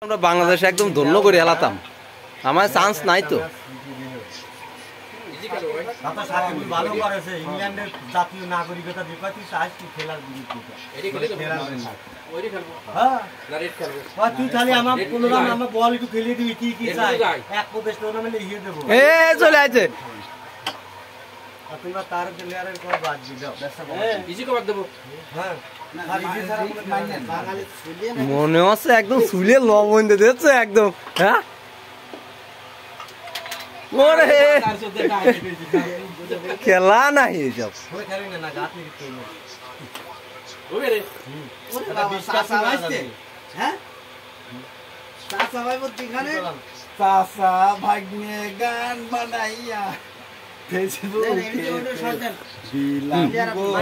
আমরা বাংলাদেশে একদম ধন্য করে এলাতাম, আমার চান্স নাই তো। ইংল্যান্ডের জাতীয় নাগরিকতা তুই খালি আমার 15 রান আমার বল একটু খেলিয়ে দিবি, কি কি চাই এক প্রদেশ টুর্নামেন্টে লিখে দেবো। চলে আছে তোমরা তার প্লেয়ারের কোন বাদ দিও, ইজি কভার দেবো। হ্যাঁ মনে হচ্ছে একদম সুলে লবণ দিয়ে দিচ্ছে একদম। হ্যাঁ খেলা নাই এসব।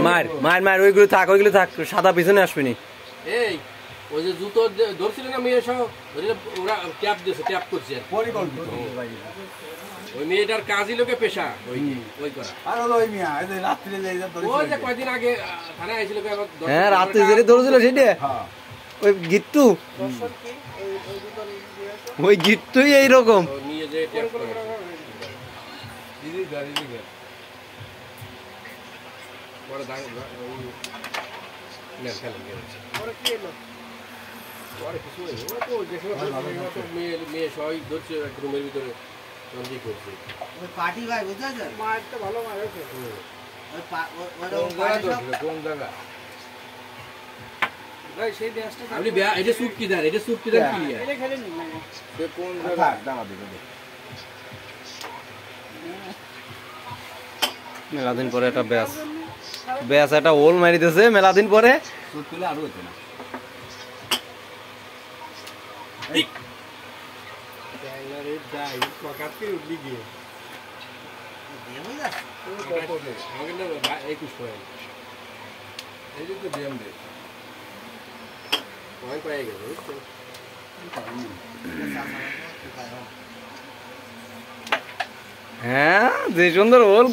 মার মার মার ওইগুলো থাক, ওইগুলো থাক, সাদা পিছনে আসবেনি। এই ওই যে জুতো ধরছিল না মেয়ে সহ, ওরা ট্যাপ দিয়েছে, ট্যাপ করছে ওই মেয়েটার কাজই লোকে পেশা ওই ওই করা। আর হলো ওই মিয়া এই যে রাত্রে যাই যা ধরে, ওই যে কয়দিন আগে থানায় আইছিল কে আবার। হ্যাঁ রাতে যেরে ধরেছিল সেটা ওই গিট্টু, ওই গিট্টুই এই রকম নিয়ে যে ট্যাপ করে দিদি গাড়ি দিকে বড় দাগ ওই না খেলা গেছে ওরা কি এলো ওরা কিছু নেই। ও তো দেখো মেয়ে সবাই ধরছে এক রুমের ভিতরে বন্দি করছে। ওই পার্টি ভাই বুঝতে পারছেন, মারটা ভালো মারেছে। কোন জায়গা ভাই সেই ব্যাসটা আপনি এটা সুটকিদার, এটা সুটকিদার কি এটা খেলেন না সে কোন জায়গা দাঁড়া দিবে। মেলাদিন পরে একটা ব্যাস ব্যাস একটা ওল মারিতেছে মেলাদিন পরে। সুট তুলে আরো হতো না ট্যাংলারে যাই পকাতে উঠলি গিয়ে আমাকে না 21 পয়েন্ট এই যে তো ডিএম দে পয়েন্ট পাই গেছে। হ্যাঁ যে সুন্দর ওল